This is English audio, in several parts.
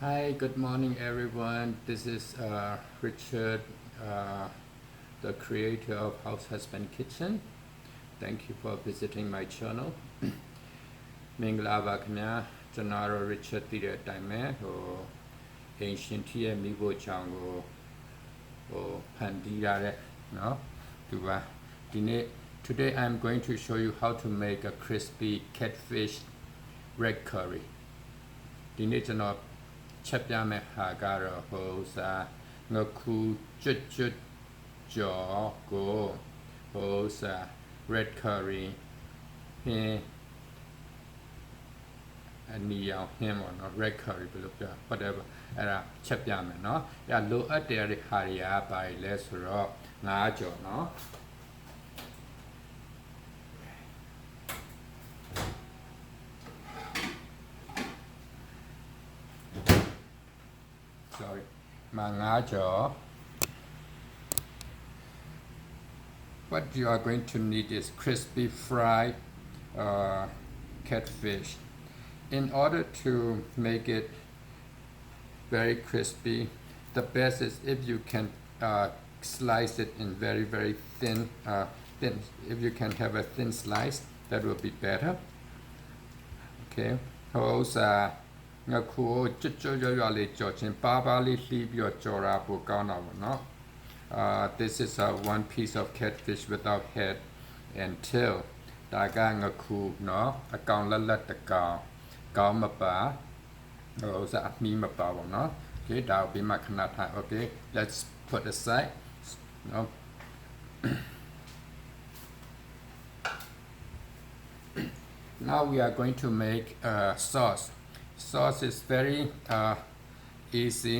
Hi, good morning everyone. This is Richard, the creator of House Husband Kitchen. Thank you for visiting my channel. မင်္ဂလာပါခင်ဗျာကျွန်တော်တို့ Richard တည်တဲ့အတိုင်းပဲအိမ်ရှင်ဖြစ်ရဲ့မိဖို့ချောင်းကိုဖန်တီးရတဲ့เนาะဒီပါဒီနေ့ Today I'm going to show you how to make a crispy catfish red curry ဒီနေ့ကျွန်တော်ချက်ပြမယ်ဟာကတော့ငခုကျွတ်ကြော်ကိုred curry ဟင်းအနီရောင်ဟင်းပေါ့နော် red curry ဘယ်လိုပြော whatever အဲ့ဒါချက်ပြမယ်เนาะအဲ့လိုအပ်တဲ့ဟာတွေကဘာလဲဆိုတော့ငါးကြော်เนาะWhat you are going to need is crispy fried catfish. In order to make it very crispy, the best is if you can slice it in very thin. If you can have a thin slice, that will be better. Okay. ငါခုကျွတ်လေးကြော်ချင်းပါလေးလှီးပြီးတော့ကြော်တာပိုကောင်းတာပေါ့နော်This is one piece of catfish without head and tail ဒါကငါခုเนาะအကောင်လက်တကောင်ကောင်းမပါအမီးမပါပေါ့နော် Okay ဒါကိုပြီးမှခဏထား Okay let's put aside no Now we are going to make sauce. Sauce is very easy.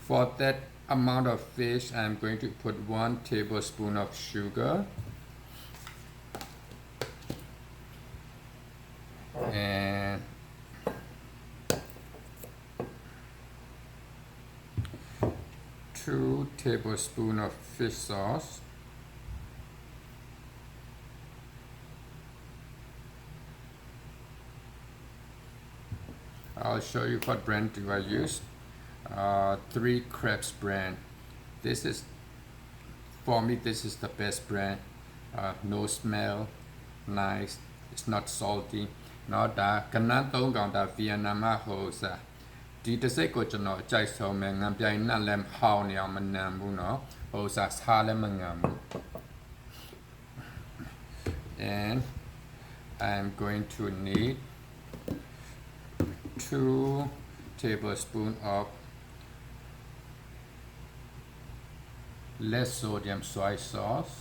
For that amount of fish, I'm going to put 1 tablespoon of sugar and 2 tablespoons of fish sauce. I'll show you what brand do I use. 3 Crepes brand. This is, for me, this is the best brand. No smell, nice. It's not salty. Now da kanan tong gang da Vietnam ho sa. Di de sai ko chano chai so me ngam pyai na lem hao ni ang man nam bu no. Ho sa sa lem ngam. And I'm going to need 2 tablespoons of less sodium soy sauce,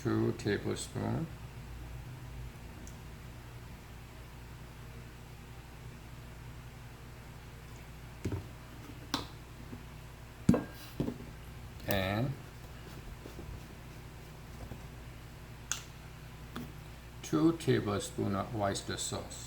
2 tablespoons, and 2 tablespoons of oyster sauce.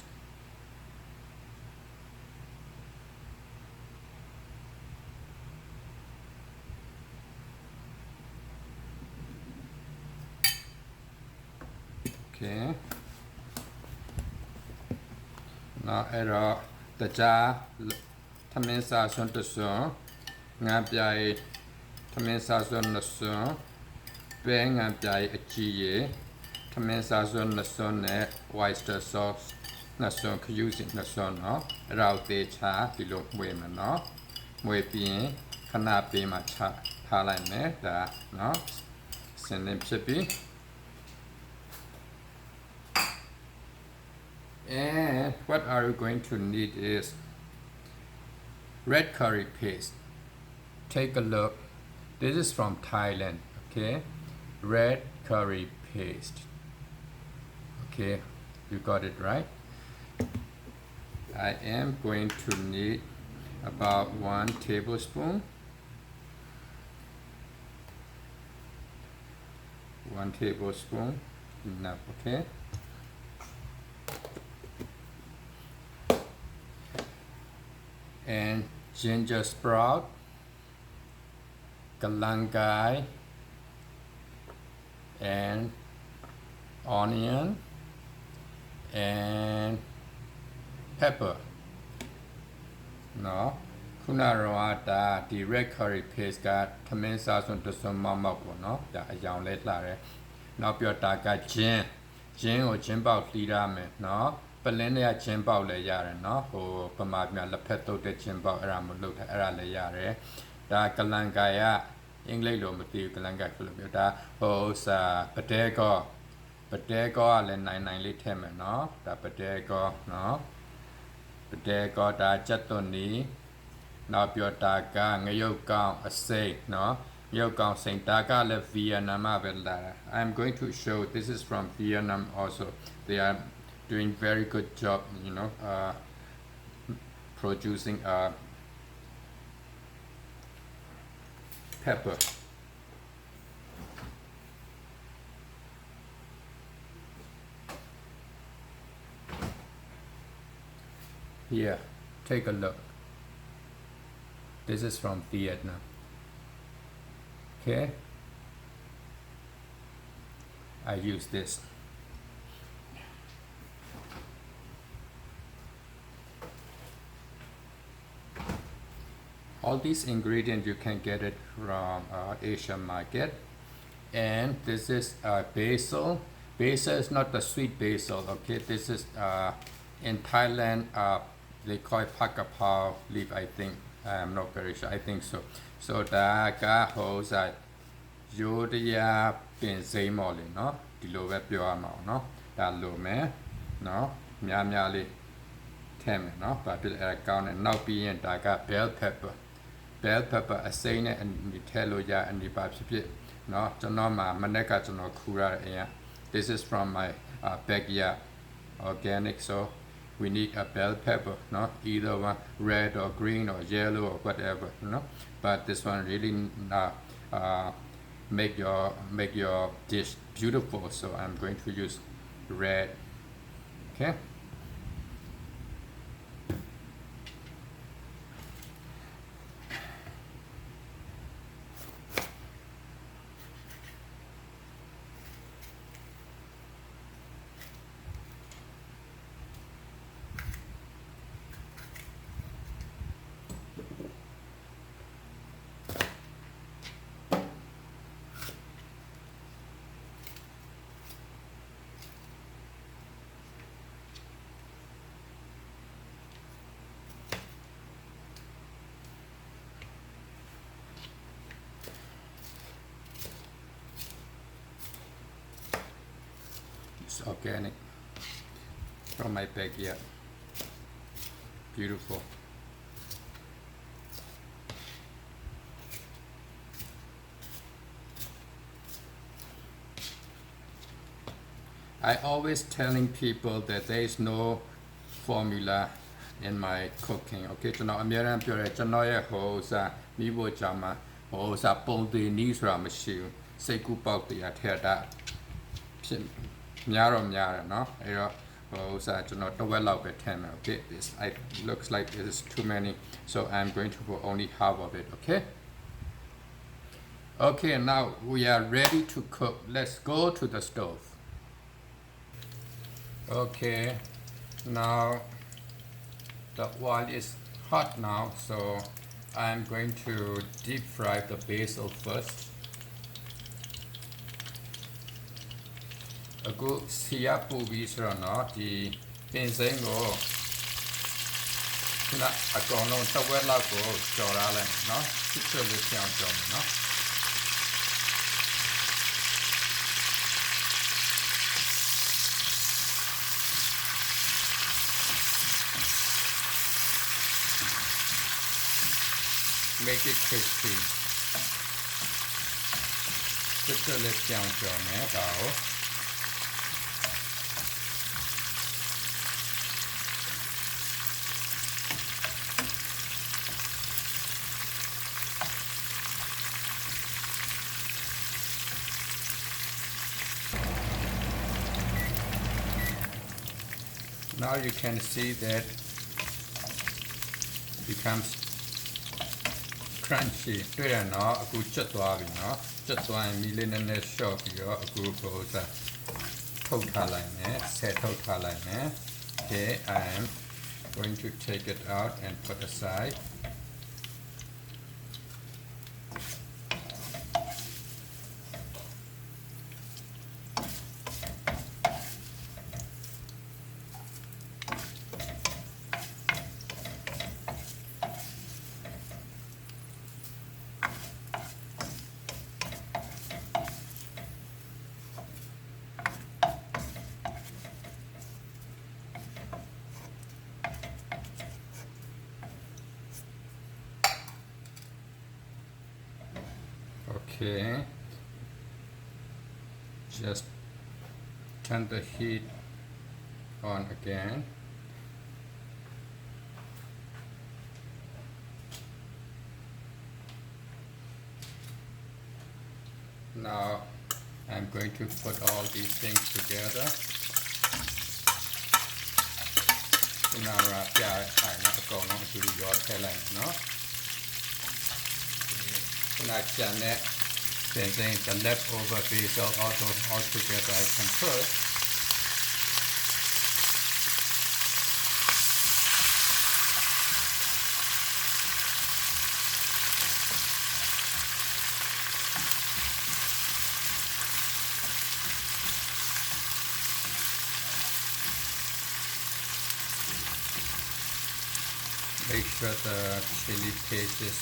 Okay. Now add the jar tamin sa son to son nga pyai tamin sa son na son pe nga pyai a chi ye tamin sa son na son ne oyster sauce na son khyu sin na son no အဲ့ဒါကိုသေချာဒီလိုမွေးမယ်နော်မွေးပြီးရင်ခဏပေးမှချထားလိုက်မယ်ဒါနော်စင်းနေဖြစ်ပြီးAnd what are you going to need is red curry paste. Take a look. This is from Thailand. Okay, red curry paste. Okay, you got it right. I am going to need about 1 tablespoon. 1 tablespoon enough. Okay. And ginger sprout, galangai, and onion, and pepper เนาะခုနကတော့ဒါဒီ red curry paste ကထမင်းစားစွန်းတစွန်းမောက်ပေါ့เนาะဒါအယောင်လေးလှတယ်နောက်ပြီးတော့ဒါကဂျင်းကိုဂျင်းပေါက်လှီးရမယ်เนาะပလင်းတွေကဂျင်းပေါက်လည်းရတယ်เนาะဟိုပမာပြလက်ဖက်တုတ်တဲ့ဂျင်းပေါက်အဲ့ဒါမလုပ်ထားအဲ့ဒါလည်းရတယ်ဒါကလန်ကာယအင်္ဂလိပ်လိုမသိဘူးကလန်ကာဆိုလို့ပြောဒါဟိုစာပတဲကောကလည်းနိုင်လေးထည့်မယ်เนาะဒါပတဲကောเนาะပတဲကောဒါချက်သွန်နီနောက်ပြောတာကငရုတ်ကောင်းအစိမ့်เนาะငရုတ်ကောင်းစိမ့်ဒါကလည်း Vietnam ပဲလာတာ I'm going to show this is from Vietnam also they are doing very good job you know producing pepper here take a look this is from Vietnam okay I use this all these ingredients you can get it from Asian market and this is basil is not the sweet basil okay this is in Thailand they call it pak kapaw leaf I think I'm not very sure I think so ဒါကဟိုစားရိုးတရားပင်စိမ်းမော်လေเนาะဒီလိုပဲပြောရမှာเนาะဒါလိုမယ်เนาะများလေးထည့်မယ်เนาะဘာဖြစ်လဲအဲကောင်းတယ်နောက်ပြီးရင်ဒါက bellpepper အစိမ်းနဲ့ထည့်လို့ရအနေပါဖြစ်เนาะကျွန်တော်မှာမနေ့ကကျွန်တော်ခူရတဲ့အရင် this is from my backyard organic so we need a bell pepper not either one red or green or yellow or whatever you know but this one really make your dish beautiful so I'm going to use red okay it's organic from my backyard beautiful I always telling people that there is no formula in my cooking okay ကျွန်တော်အများအားပြောတယ်ကျွန်တော်ရဲ့ဟိုစားမိဖို့ကြောင့်မှာဟိုစားပုံသေးနီးဆိုတာမရှိဘူးစိတ်ကူးပေါက်တရားထည့်တာဖြစ်များတယ်เนาะအဲ့တော့ဟိုစားကျွန်တော်တစ်ဝက်လောက်ပဲထည့်မယ် okay this looks like this is too many so I'm going to put only half of it okay now we are ready to cook let's go to the stove okay now the oil is hot now so I'm going to deep fry the basil firstအခုစီရပူပြီးဆိုတော့เนาะဒီပင်စိမ်းကိုခုနအကောင်လုံးတစ်ဝက်လောက်ကိုကြော်ထားလိုက်เนาะစစ်စစ်လေးပြောင်းကြော်မယ်เนาะ make it crispy စစ်စစ်လေးပြောင်းကြော်မယ်ဒါကို Now you can see that becomes crunchy တွေ့ရနော်အခုကျွတ်သွားပြီနော်ကျွတ်သွားရင်မီလေးနည်းနည်း short ပြီးတော့အခုပို့စား ထုတ်ထားလိုက်မယ်ဆယ်ထုတ်ထားလိုက်မယ် Okay I am going to take it out and put aside Okay, just turn the heat on again. Now I'm going to put all these things together. Now then the leftover basil also all together I can put. Make sure the chili paste is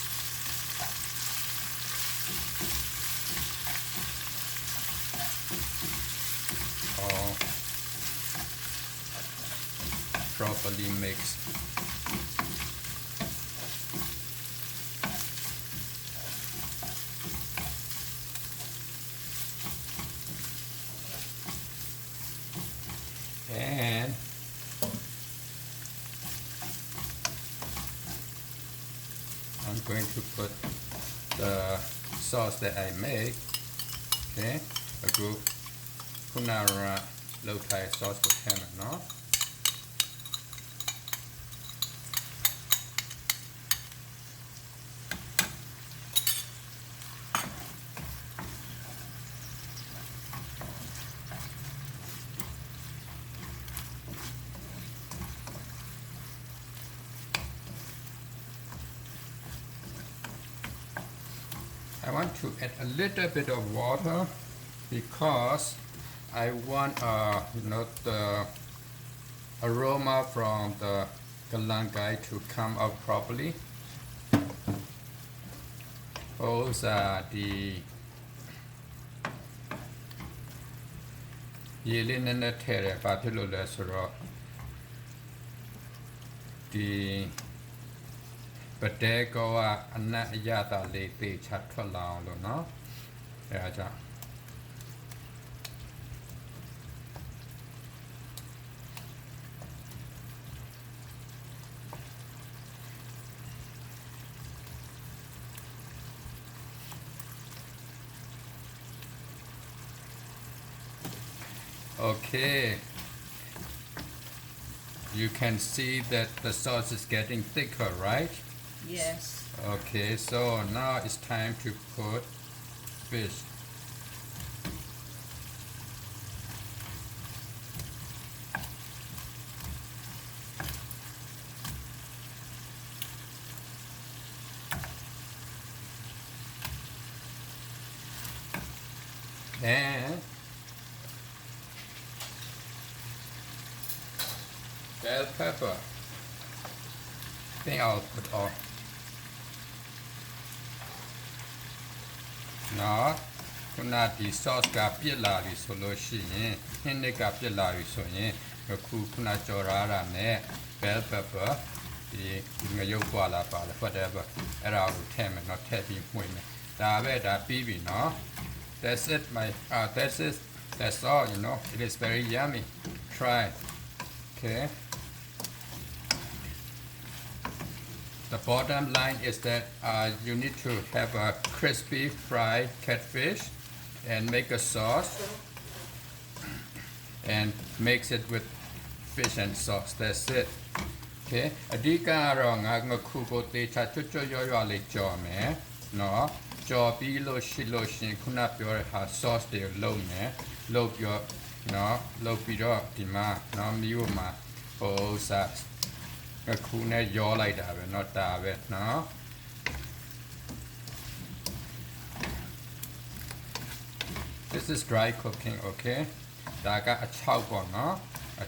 all properly mixed. And I'm going to put the sauce that I make. Okay, a group Kunara low Thai sauce with ham, no? I want to add a little bit of water because I want the aroma from the galangai to come out properly. Those are the yelena tere papilula soro the Pategoa anayata late chatala no? Raja. Okay, you can see that the sauce is getting thicker, right? Yes. Okay, so now it's time to put fish. And bell pepper. I think I'll put all. Now, ခုနဒီ sauce ကပြစ်လာပြီဆိုလို့ရှိရင်ဟင်းနစ်ကပြစ်လာပြီဆိုရင်ခုနကြော်ထားတာနဲ့ bell pepper ဒီငရုတ်ပွာလာပါလေ whatever အဲ့ဒါကိုထည့်မယ်เนาะထည့်ပြီးမှုန့်မယ်ဒါပဲဒါပြီးပြီเนาะ that's it that's all it is very yummy try okay The bottom line is that you need to have a crispy fried catfish and make a sauce and mix it with fish and sauce. That's it. Okay. အဓိကတော့ငါခုကိုတေချာချွတ်ချွတ်ရွရွလေးကြော်မယ်နော်ကြော်ပြီးလို့ရှိရင်ခုနပြောတဲ့ဟာ sauce တွေလုပ်မယ်လုပ်ပြီး nó lâu bị đó thì mà nó miêu mà ô sa cái khu này gió lại đã về nó đã về nó this is dry cooking okay đã cả chảo còn nó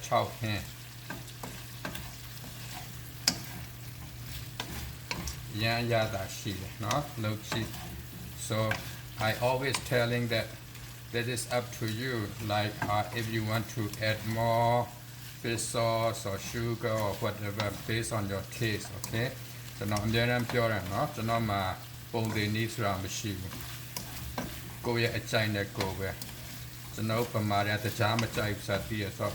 chảo he yeah đã xì nó lâu xì so I always telling that is up to you like if you want to add more fish sauce or sugar or whatever based on your taste okay ကျွန်တော်အများအားပြောတယ်เนาะကျွန်တော်မှာပုံစံနည်းဆိုတာမရှိဘူးကိုယ့်ရဲ့အကြိုက်နဲ့ကိုယ်ပဲကျွန်တော်ပမာရတကြားမကြိုက်ဘူးဆိုပြီးတော့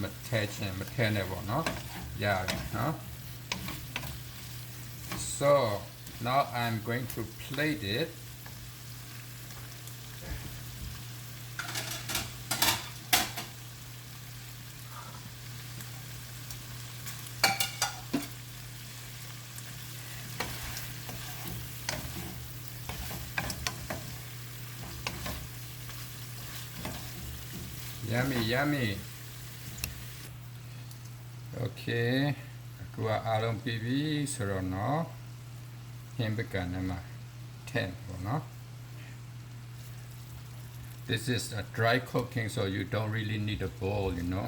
မထဲချင်းမထဲနဲ့ပေါ့เนาะရတယ်เนาะ so now I'm going to plate it yummy okay ကိုကအားလုံးပြီးပြီဆိုတော့เนาะဟင်းပကံနဲ့မှာ10ပေါ့เนาะ this is a dry cooking so you don't really need a bowl you know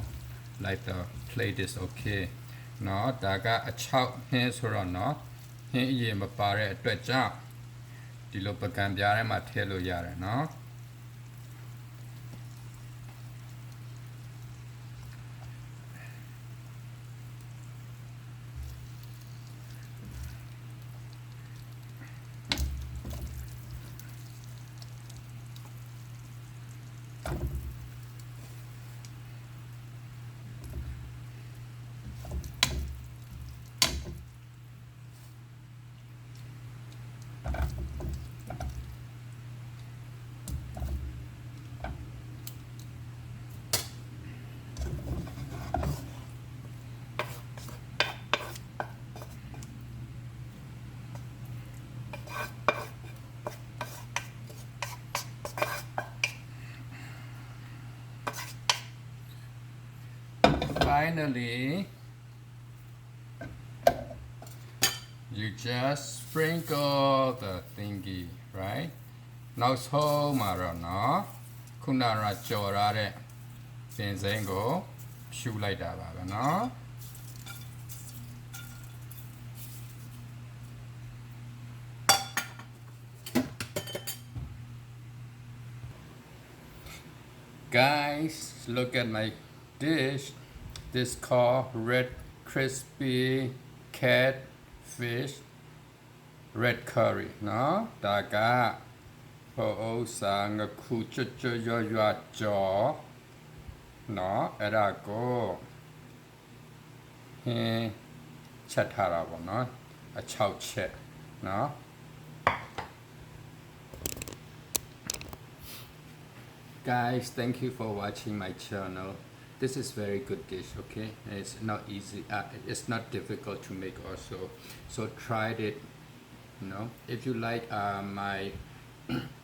like the plate is okay เนาะဒါကအချောက်ဟင်းဆိုတော့เนาะဟင်းအရင်မပါတဲ့အတွက်ကြောင့်ဒီလိုပကံပြားထဲမှာထည့်လို့ရတယ်เนาะFinally, you just sprinkle the thingy, right? Now so marano, kunara chorare, senzengo, shoe like that, no? Guys, look at my dish. This called red crispy catfish red curry เนาะဒါကဟိုဥစားငခုချွတ်ချွတ်ရွရွကြောเนาะအဲ့ဒါကိုဟင်းချက်ထားတာပေါ့เนาะအချောက်ချက်เนาะGuys, thank you for watching my channel. This is very good dish, okay? It's not easy. It's not difficult to make also. So try it. You know, if you like my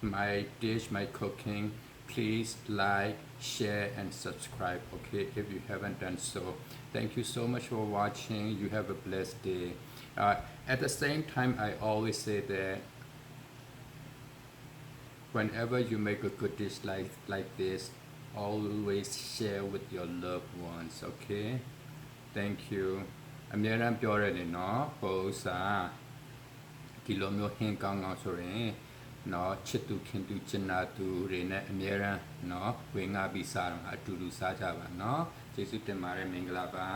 my dish, my cooking, please like, share, and subscribe. Okay, if you haven't done so. Thank you so much for watching. You have a blessed day. At the same time, I always say that whenever you make a good dish like this, always share with your loved ones, okay? Thank you. အများအားပြောရတယ်နော်ဟိုစားဒီလိုမျိုးဟင်းကောင်းဆိုရင်နော်ချစ်သူခင်သူကျင်နာသူတွေနဲ့အများအားနော်ဝင်ငါပြီးစားတော့အတူတူစားကြပါနော်ကျေးဇူးတင်ပါတယ်မင်္ဂလာပါ